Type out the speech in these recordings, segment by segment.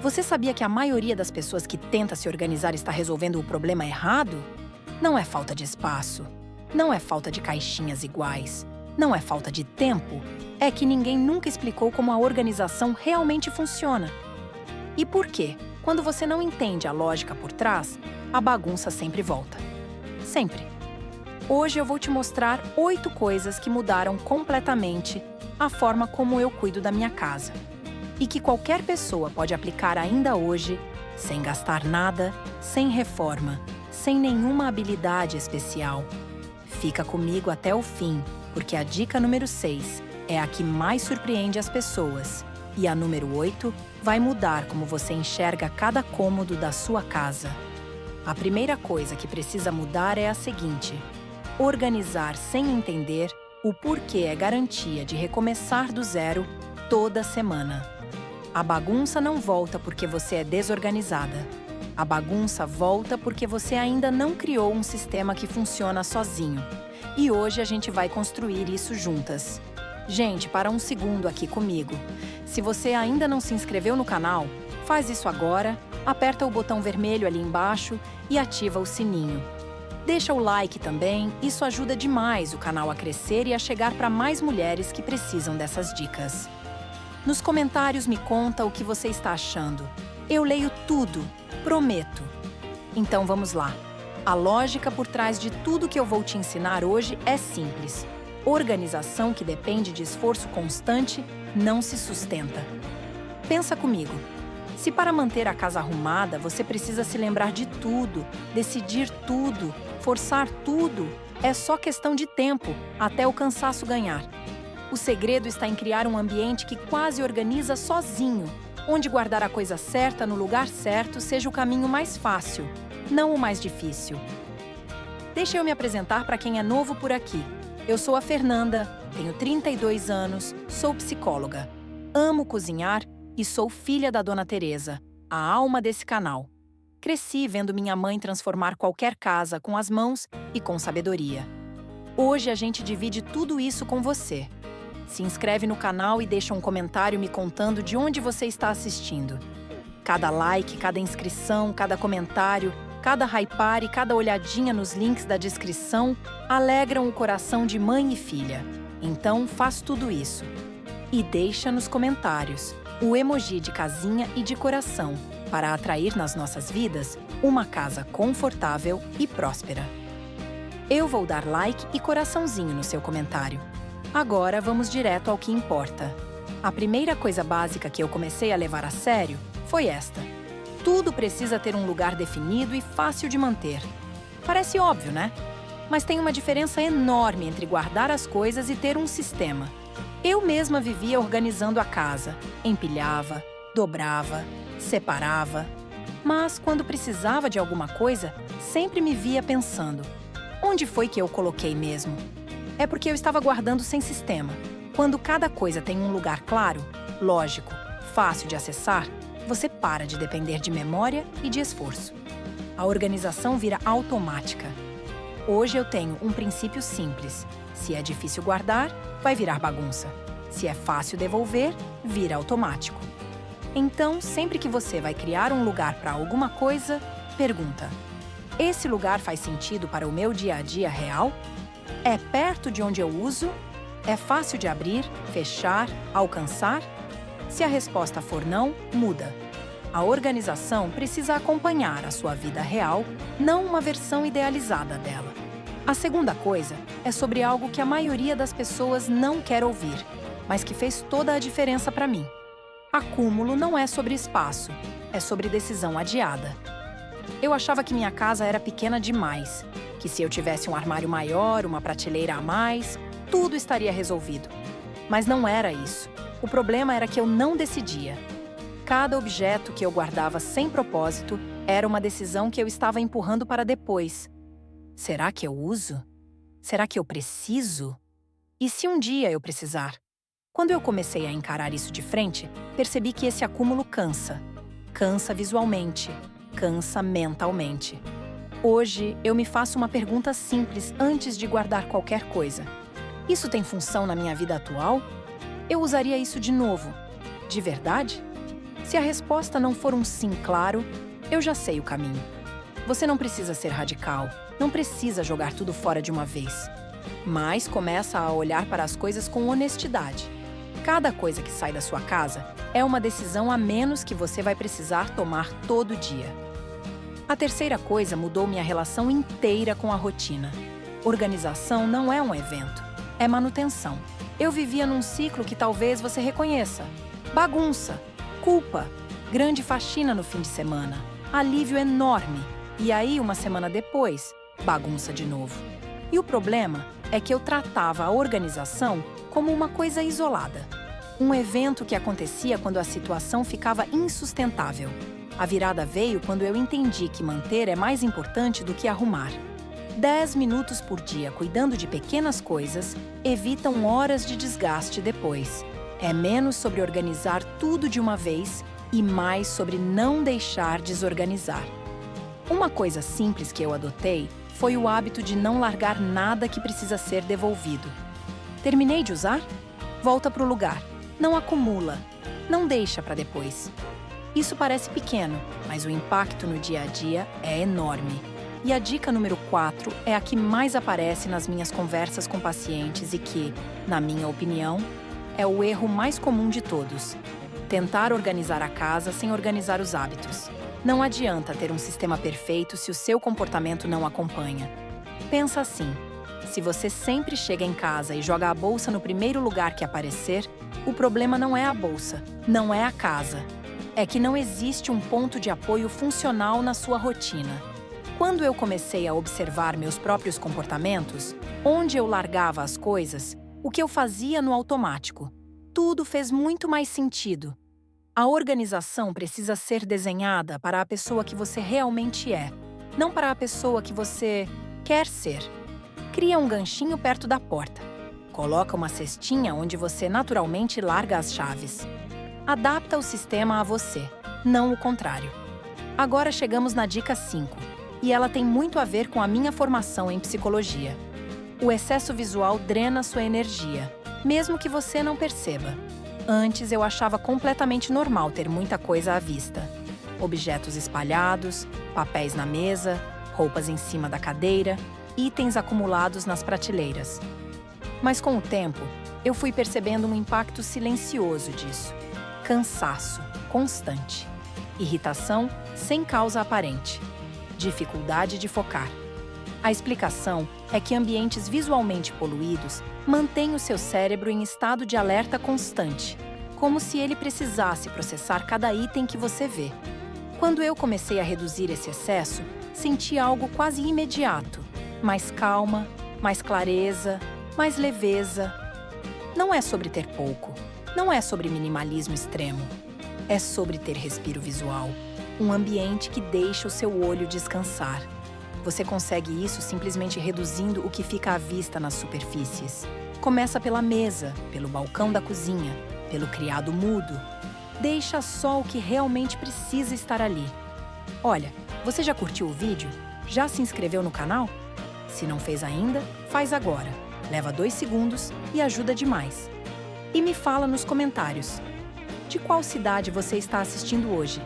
Você sabia que a maioria das pessoas que tenta se organizar está resolvendo o problema errado? Não é falta de espaço, não é falta de caixinhas iguais, não é falta de tempo, é que ninguém nunca explicou como a organização realmente funciona. E por quê? Quando você não entende a lógica por trás, a bagunça sempre volta. Sempre. Hoje eu vou te mostrar 8 coisas que mudaram completamente a forma como eu cuido da minha casa. E que qualquer pessoa pode aplicar ainda hoje, sem gastar nada, sem reforma, sem nenhuma habilidade especial. Fica comigo até o fim, porque a dica número 6 é a que mais surpreende as pessoas. E a número 8 vai mudar como você enxerga cada cômodo da sua casa. A primeira coisa que precisa mudar é a seguinte: organizar sem entender o porquê é garantia de recomeçar do zero toda semana. A bagunça não volta porque você é desorganizada. A bagunça volta porque você ainda não criou um sistema que funciona sozinho. E hoje a gente vai construir isso juntas. Gente, para um segundo aqui comigo. Se você ainda não se inscreveu no canal, faz isso agora, aperta o botão vermelho ali embaixo e ativa o sininho. Deixa o like também, isso ajuda demais o canal a crescer e a chegar para mais mulheres que precisam dessas dicas. Nos comentários me conta o que você está achando. Eu leio tudo, prometo. Então vamos lá. A lógica por trás de tudo que eu vou te ensinar hoje é simples. Organização que depende de esforço constante não se sustenta. Pensa comigo. Se para manter a casa arrumada você precisa se lembrar de tudo, decidir tudo, forçar tudo, é só questão de tempo até o cansaço ganhar. O segredo está em criar um ambiente que quase organiza sozinho, onde guardar a coisa certa no lugar certo seja o caminho mais fácil, não o mais difícil. Deixa eu me apresentar para quem é novo por aqui. Eu sou a Fernanda, tenho 32 anos, sou psicóloga, amo cozinhar e sou filha da Dona Teresa, a alma desse canal. Cresci vendo minha mãe transformar qualquer casa com as mãos e com sabedoria. Hoje a gente divide tudo isso com você. Se inscreve no canal e deixa um comentário me contando de onde você está assistindo. Cada like, cada inscrição, cada comentário, cada hypar e cada olhadinha nos links da descrição alegram o coração de mãe e filha. Então faz tudo isso. E deixa nos comentários o emoji de casinha e de coração para atrair nas nossas vidas uma casa confortável e próspera. Eu vou dar like e coraçãozinho no seu comentário. Agora vamos direto ao que importa. A primeira coisa básica que eu comecei a levar a sério foi esta. Tudo precisa ter um lugar definido e fácil de manter. Parece óbvio, né? Mas tem uma diferença enorme entre guardar as coisas e ter um sistema. Eu mesma vivia organizando a casa, empilhava, dobrava, separava. Mas quando precisava de alguma coisa, sempre me via pensando: onde foi que eu coloquei mesmo? É porque eu estava guardando sem sistema. Quando cada coisa tem um lugar claro, lógico, fácil de acessar, você para de depender de memória e de esforço. A organização vira automática. Hoje eu tenho um princípio simples. Se é difícil guardar, vai virar bagunça. Se é fácil devolver, vira automático. Então, sempre que você vai criar um lugar para alguma coisa, pergunta: esse lugar faz sentido para o meu dia a dia real? É perto de onde eu uso? É fácil de abrir, fechar, alcançar? Se a resposta for não, muda. A organização precisa acompanhar a sua vida real, não uma versão idealizada dela. A segunda coisa é sobre algo que a maioria das pessoas não quer ouvir, mas que fez toda a diferença para mim. Acúmulo não é sobre espaço, é sobre decisão adiada. Eu achava que minha casa era pequena demais, que se eu tivesse um armário maior, uma prateleira a mais, tudo estaria resolvido. Mas não era isso. O problema era que eu não decidia. Cada objeto que eu guardava sem propósito era uma decisão que eu estava empurrando para depois. Será que eu uso? Será que eu preciso? E se um dia eu precisar? Quando eu comecei a encarar isso de frente, percebi que esse acúmulo cansa. Cansa visualmente, cansa mentalmente. Hoje, eu me faço uma pergunta simples antes de guardar qualquer coisa. Isso tem função na minha vida atual? Eu usaria isso de novo? De verdade? Se a resposta não for um sim claro, eu já sei o caminho. Você não precisa ser radical, não precisa jogar tudo fora de uma vez. Mas começa a olhar para as coisas com honestidade. Cada coisa que sai da sua casa é uma decisão a menos que você vai precisar tomar todo dia. A terceira coisa mudou minha relação inteira com a rotina. Organização não é um evento, é manutenção. Eu vivia num ciclo que talvez você reconheça. Bagunça, culpa, grande faxina no fim de semana, alívio enorme. E aí, uma semana depois, bagunça de novo. E o problema é que eu tratava a organização como uma coisa isolada. Um evento que acontecia quando a situação ficava insustentável. A virada veio quando eu entendi que manter é mais importante do que arrumar. 10 minutos por dia cuidando de pequenas coisas evitam horas de desgaste depois. É menos sobre organizar tudo de uma vez e mais sobre não deixar desorganizar. Uma coisa simples que eu adotei foi o hábito de não largar nada que precisa ser devolvido. Terminei de usar? Volta para o lugar. Não acumula. Não deixa para depois. Isso parece pequeno, mas o impacto no dia a dia é enorme. E a dica número 4 é a que mais aparece nas minhas conversas com pacientes e que, na minha opinião, é o erro mais comum de todos. Tentar organizar a casa sem organizar os hábitos. Não adianta ter um sistema perfeito se o seu comportamento não acompanha. Pensa assim, se você sempre chega em casa e joga a bolsa no primeiro lugar que aparecer, o problema não é a bolsa, não é a casa. É que não existe um ponto de apoio funcional na sua rotina. Quando eu comecei a observar meus próprios comportamentos, onde eu largava as coisas, o que eu fazia no automático, tudo fez muito mais sentido. A organização precisa ser desenhada para a pessoa que você realmente é, não para a pessoa que você quer ser. Cria um ganchinho perto da porta. Coloca uma cestinha onde você naturalmente larga as chaves. Adapta o sistema a você, não o contrário. Agora chegamos na dica 5, e ela tem muito a ver com a minha formação em psicologia. O excesso visual drena sua energia, mesmo que você não perceba. Antes, eu achava completamente normal ter muita coisa à vista. Objetos espalhados, papéis na mesa, roupas em cima da cadeira, itens acumulados nas prateleiras. Mas com o tempo, eu fui percebendo um impacto silencioso disso. Cansaço constante. Irritação sem causa aparente. Dificuldade de focar. A explicação é que ambientes visualmente poluídos mantêm o seu cérebro em estado de alerta constante, como se ele precisasse processar cada item que você vê. Quando eu comecei a reduzir esse excesso, senti algo quase imediato. Mais calma, mais clareza, mais leveza. Não é sobre ter pouco, não é sobre minimalismo extremo. É sobre ter respiro visual, um ambiente que deixa o seu olho descansar. Você consegue isso simplesmente reduzindo o que fica à vista nas superfícies. Começa pela mesa, pelo balcão da cozinha, pelo criado mudo. Deixa só o que realmente precisa estar ali. Olha, você já curtiu o vídeo? Já se inscreveu no canal? Se não fez ainda, faz agora. Leva 2 segundos e ajuda demais. E me fala nos comentários. De qual cidade você está assistindo hoje?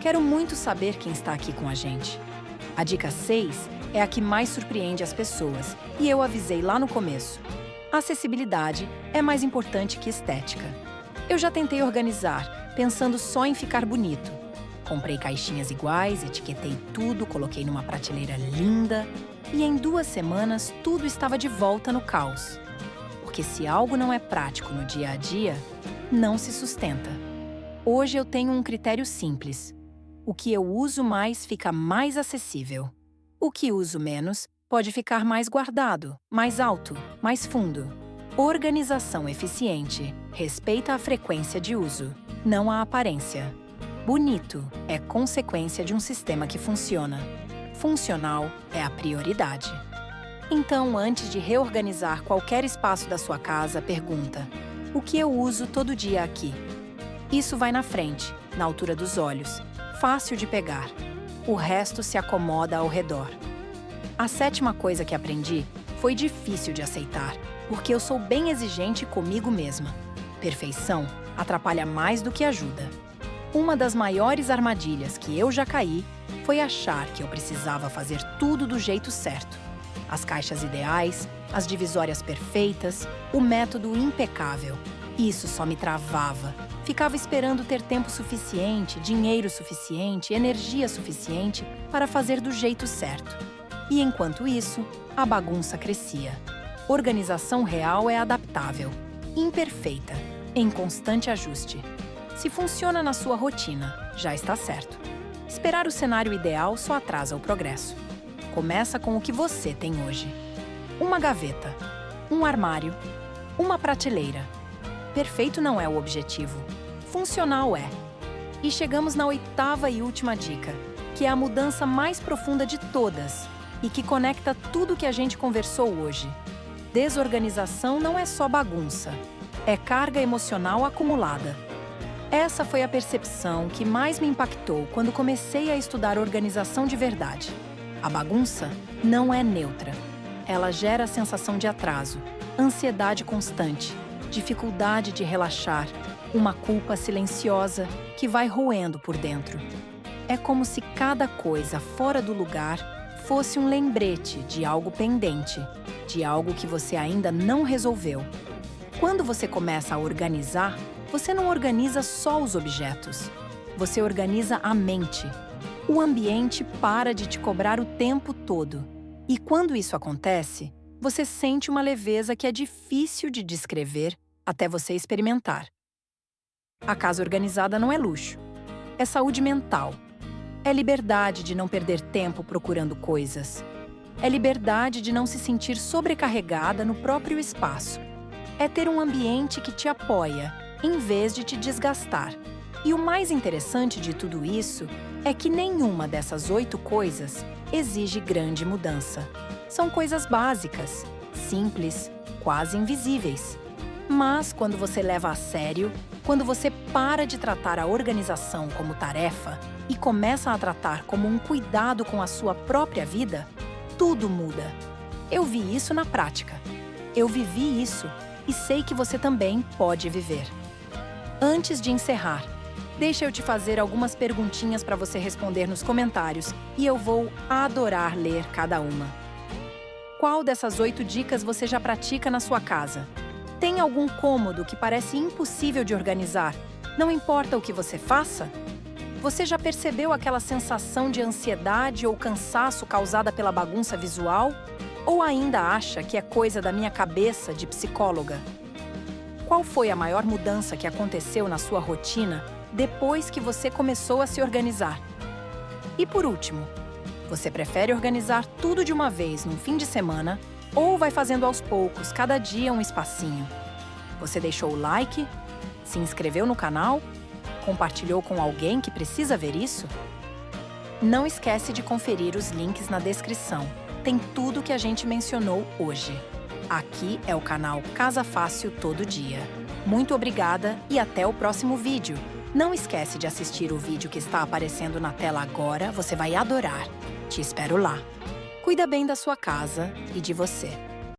Quero muito saber quem está aqui com a gente. A dica 6 é a que mais surpreende as pessoas, e eu avisei lá no começo. Acessibilidade é mais importante que estética. Eu já tentei organizar, pensando só em ficar bonito. Comprei caixinhas iguais, etiquetei tudo, coloquei numa prateleira linda, e em 2 semanas tudo estava de volta no caos. Porque se algo não é prático no dia a dia, não se sustenta. Hoje eu tenho um critério simples. O que eu uso mais fica mais acessível. O que uso menos pode ficar mais guardado, mais alto, mais fundo. Organização eficiente respeita a frequência de uso, não a aparência. Bonito é consequência de um sistema que funciona. Funcional é a prioridade. Então, antes de reorganizar qualquer espaço da sua casa, pergunta: o que eu uso todo dia aqui? Isso vai na frente, na altura dos olhos, fácil de pegar. O resto se acomoda ao redor. A 7ª coisa que aprendi foi difícil de aceitar, porque eu sou bem exigente comigo mesma. Perfeição atrapalha mais do que ajuda. Uma das maiores armadilhas que eu já caí foi achar que eu precisava fazer tudo do jeito certo. As caixas ideais, as divisórias perfeitas, o método impecável. Isso só me travava. Ficava esperando ter tempo suficiente, dinheiro suficiente, energia suficiente para fazer do jeito certo. E enquanto isso, a bagunça crescia. Organização real é adaptável, imperfeita, em constante ajuste. Se funciona na sua rotina, já está certo. Esperar o cenário ideal só atrasa o progresso. Começa com o que você tem hoje. Uma gaveta, um armário, uma prateleira. Perfeito não é o objetivo. Funcional é. E chegamos na 8ª e última dica, que é a mudança mais profunda de todas e que conecta tudo que a gente conversou hoje. Desorganização não é só bagunça, é carga emocional acumulada. Essa foi a percepção que mais me impactou quando comecei a estudar organização de verdade. A bagunça não é neutra. Ela gera a sensação de atraso, ansiedade constante, dificuldade de relaxar, uma culpa silenciosa que vai roendo por dentro. É como se cada coisa fora do lugar fosse um lembrete de algo pendente, de algo que você ainda não resolveu. Quando você começa a organizar, você não organiza só os objetos. Você organiza a mente. O ambiente para de te cobrar o tempo todo. E quando isso acontece, você sente uma leveza que é difícil de descrever até você experimentar. A casa organizada não é luxo. É saúde mental. É liberdade de não perder tempo procurando coisas. É liberdade de não se sentir sobrecarregada no próprio espaço. É ter um ambiente que te apoia, em vez de te desgastar. E o mais interessante de tudo isso é que nenhuma dessas 8 coisas exige grande mudança. São coisas básicas, simples, quase invisíveis. Mas quando você leva a sério, quando você para de tratar a organização como tarefa e começa a tratar como um cuidado com a sua própria vida, tudo muda. Eu vi isso na prática. Eu vivi isso e sei que você também pode viver. Antes de encerrar, deixa eu te fazer algumas perguntinhas para você responder nos comentários e eu vou adorar ler cada uma. Qual dessas 8 dicas você já pratica na sua casa? Tem algum cômodo que parece impossível de organizar? Não importa o que você faça? Você já percebeu aquela sensação de ansiedade ou cansaço causada pela bagunça visual? Ou ainda acha que é coisa da minha cabeça de psicóloga? Qual foi a maior mudança que aconteceu na sua rotina depois que você começou a se organizar? E por último, você prefere organizar tudo de uma vez num fim de semana ou vai fazendo aos poucos, cada dia um espacinho? Você deixou o like? Se inscreveu no canal? Compartilhou com alguém que precisa ver isso? Não esquece de conferir os links na descrição. Tem tudo que a gente mencionou hoje. Aqui é o canal Casa Fácil Todo Dia. Muito obrigada e até o próximo vídeo. Não esquece de assistir o vídeo que está aparecendo na tela agora, você vai adorar. Te espero lá. Cuida bem da sua casa e de você.